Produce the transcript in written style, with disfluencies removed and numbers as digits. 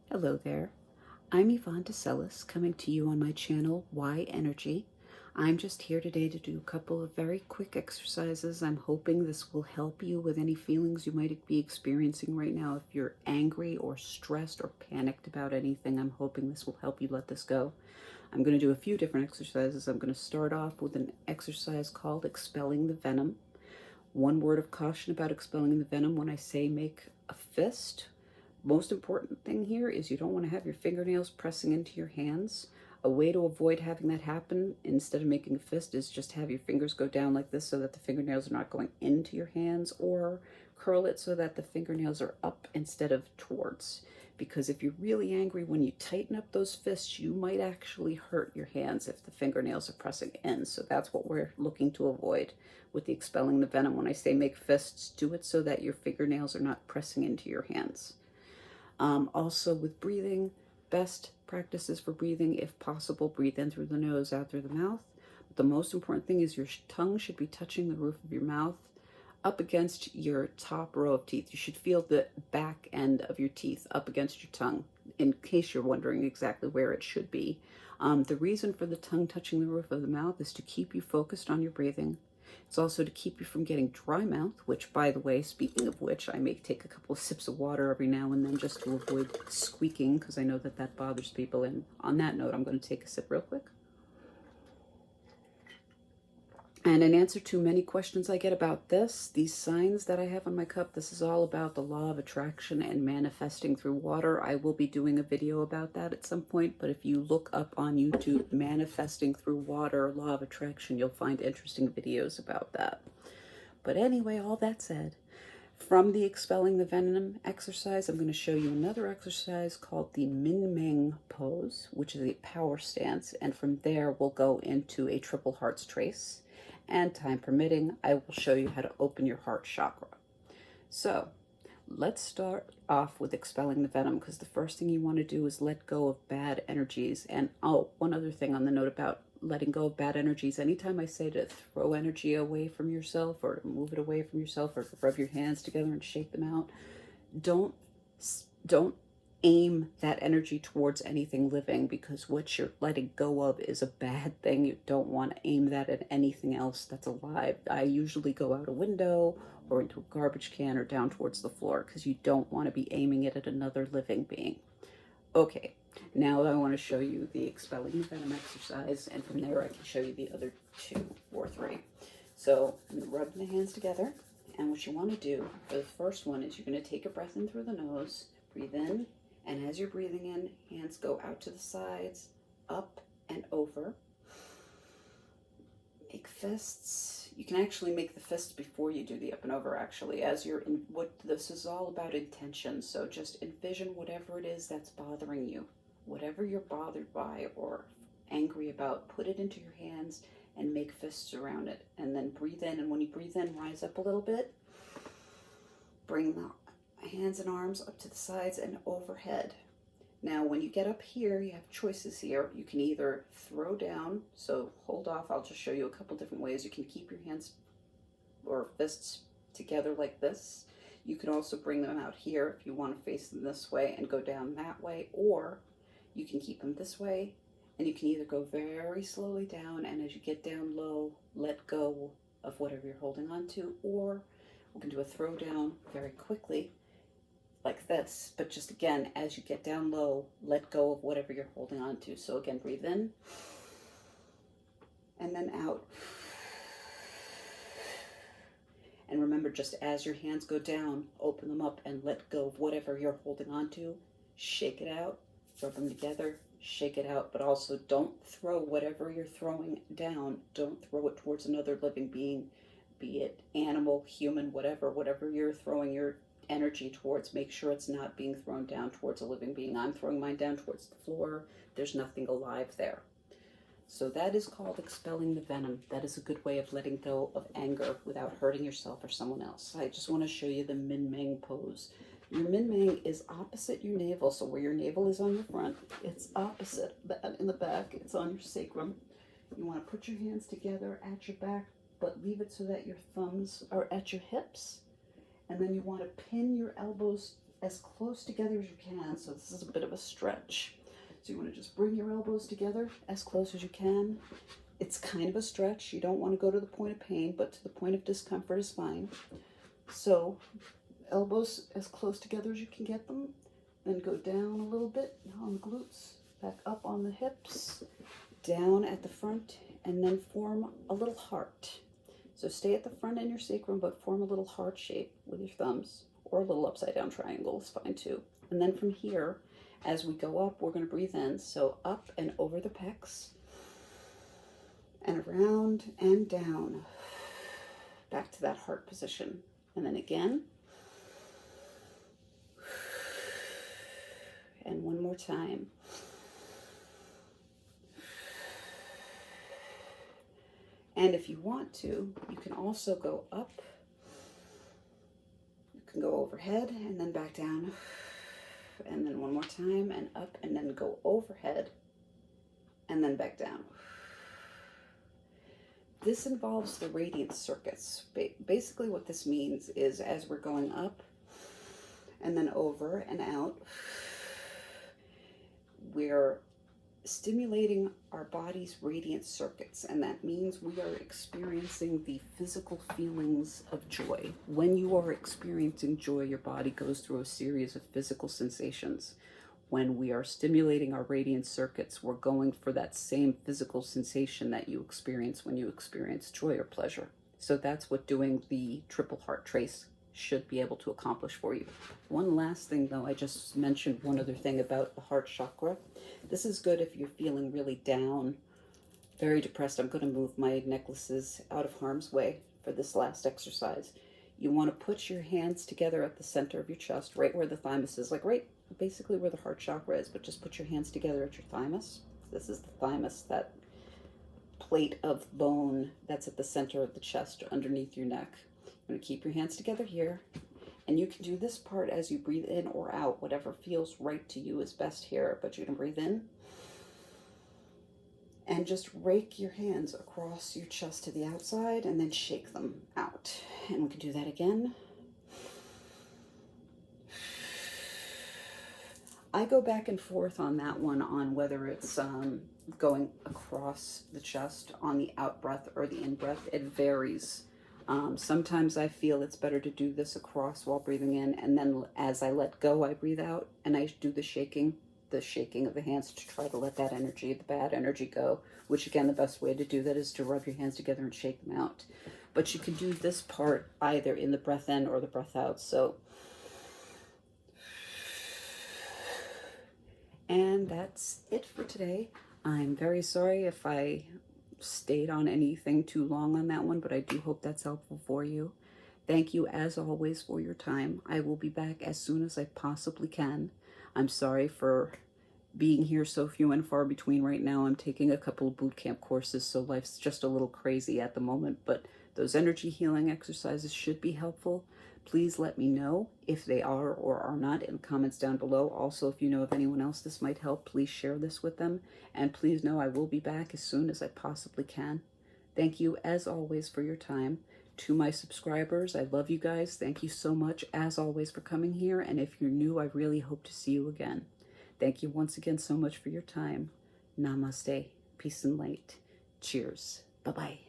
Hello there. I'm Yvonne DeCellis coming to you on my channel, Why Energy. I'm just here today to do a couple of very quick exercises. I'm hoping this will help you with any feelings you might be experiencing right now. If you're angry or stressed or panicked about anything, I'm hoping this will help you let this go. I'm going to do a few different exercises. I'm going to start off with an exercise called Expelling the Venom. One word of caution about expelling the venom: when I say make a fist, most important thing here is you don't want to have your fingernails pressing into your hands. A way to avoid having that happen instead of making a fist is just have your fingers go down like this so that the fingernails are not going into your hands, or curl it so that the fingernails are up instead of towards. Because if you're really angry, when you tighten up those fists, you might actually hurt your hands if the fingernails are pressing in. So that's what we're looking to avoid with the expelling the venom. When I say make fists, do it so that your fingernails are not pressing into your hands. Also with breathing, best practices for breathing, if possible, breathe in through the nose, out through the mouth. But the most important thing is your tongue should be touching the roof of your mouth up against your top row of teeth. You should feel the back end of your teeth up against your tongue, in case you're wondering exactly where it should be. The reason for the tongue touching the roof of the mouth is to keep you focused on your breathing. It's also to keep you from getting dry mouth, which, by the way, speaking of which, I may take a couple of sips of water every now and then just to avoid squeaking, because I know that that bothers people. And on that note, I'm going to take a sip real quick. And in answer to many questions I get about this, these signs that I have on my cup, this is all about the law of attraction and manifesting through water. I will be doing a video about that at some point, but if you look up on YouTube, manifesting through water, law of attraction, you'll find interesting videos about that. But anyway, all that said, from the expelling the venom exercise, I'm going to show you another exercise called the Min Meng pose, which is a power stance. And from there, we'll go into a triple hearts trace. And time permitting, I will show you how to open your heart chakra. So let's start off with expelling the venom, because the first thing you want to do is let go of bad energies. And oh, one other thing on the note about letting go of bad energies: anytime I say to throw energy away from yourself, or to move it away from yourself, or to rub your hands together and shake them out, don't aim that energy towards anything living, because what you're letting go of is a bad thing. You don't want to aim that at anything else that's alive. I usually go out a window or into a garbage can or down towards the floor, because you don't want to be aiming it at another living being. Okay, now I want to show you the expelling the venom exercise, and from there I can show you the other 2 or 3. So I'm going to rub the hands together, and what you want to do for the first one is you're going to take a breath in through the nose, breathe in, and as you're breathing in, hands go out to the sides, up and over. Make fists. You can actually make the fists before you do the up and over, actually, as you're in. What this is all about, intention. So just envision whatever it is that's bothering you, whatever you're bothered by or angry about, put it into your hands and make fists around it. And then breathe in, and when you breathe in, rise up a little bit. Bring the hands and arms up to the sides and overhead. Now, when you get up here, you have choices here. You can either throw down, so hold off. I'll just show you a couple different ways. You can keep your hands or fists together like this. You can also bring them out here if you want to face them this way and go down that way, or you can keep them this way, and you can either go very slowly down, and as you get down low, let go of whatever you're holding on to, or we can do a throw down very quickly like this, but just again, as you get down low, let go of whatever you're holding on to. So again, breathe in and then out. And remember, just as your hands go down, open them up and let go of whatever you're holding on to. Shake it out, rub them together, shake it out, but also don't throw whatever you're throwing down. Don't throw it towards another living being, be it animal, human, whatever you're throwing your energy towards, make sure it's not being thrown down towards a living being. I'm throwing mine down towards the floor. There's nothing alive there. So that is called expelling the venom. That is a good way of letting go of anger without hurting yourself or someone else. I just want to show you the Min Meng pose. Your Min Meng is opposite your navel. So where your navel is on your front, it's opposite that in the back. It's on your sacrum. You want to put your hands together at your back, but leave it so that your thumbs are at your hips. And then you want to pin your elbows as close together as you can. So this is a bit of a stretch. So you want to just bring your elbows together as close as you can. It's kind of a stretch. You don't want to go to the point of pain, but to the point of discomfort is fine. So elbows as close together as you can get them. Then go down a little bit on the glutes, back up on the hips, down at the front, and then form a little heart. So stay at the front in your sacrum, but form a little heart shape with your thumbs, or a little upside down triangle is fine too. And then from here, as we go up, we're going to breathe in. So up and over the pecs, and around and down, back to that heart position. And then again, and one more time. And if you want to, you can also go up. You can go overhead and then back down. And then one more time and up, and then go overhead and then back down. This involves the radiance circuits. Basically what this means is as we're going up and then over and out, we're stimulating our body's radiance circuits, and that means we are experiencing the physical feelings of joy. When you are experiencing joy, your body goes through a series of physical sensations. When we are stimulating our radiance circuits, we're going for that same physical sensation that you experience when you experience joy or pleasure. So that's what doing the triple heart trace should be able to accomplish for you. One last thing though, I just mentioned one other thing about the heart chakra. This is good if you're feeling really down, very depressed. I'm going to move my necklaces out of harm's way for this last exercise. You want to put your hands together at the center of your chest, right where the thymus is, like right basically where the heart chakra is, but just put your hands together at your thymus. This is the thymus, that plate of bone that's at the center of the chest underneath your neck. I'm going to keep your hands together here, and you can do this part as you breathe in or out. Whatever feels right to you is best here, but you can breathe in and just rake your hands across your chest to the outside and then shake them out. And we can do that again. I go back and forth on that one on whether it's going across the chest on the out breath or the in breath. It varies. Sometimes I feel it's better to do this across while breathing in, and then as I let go, I breathe out, and I do the shaking of the hands to try to let that energy, the bad energy, go, which again, the best way to do that is to rub your hands together and shake them out. But you can do this part either in the breath in or the breath out. So, and that's it for today. I'm very sorry if I stayed on anything too long on that one, but I do hope that's helpful for you. Thank you as always for your time. I will be back as soon as I possibly can. I'm sorry for being here so few and far between right now. I'm taking a couple of boot camp courses, so life's just a little crazy at the moment, but those energy healing exercises should be helpful. Please let me know if they are or are not in the comments down below. Also, if you know of anyone else this might help, please share this with them. And please know I will be back as soon as I possibly can. Thank you, as always, for your time. To my subscribers, I love you guys. Thank you so much, as always, for coming here. And if you're new, I really hope to see you again. Thank you once again so much for your time. Namaste. Peace and light. Cheers. Bye-bye.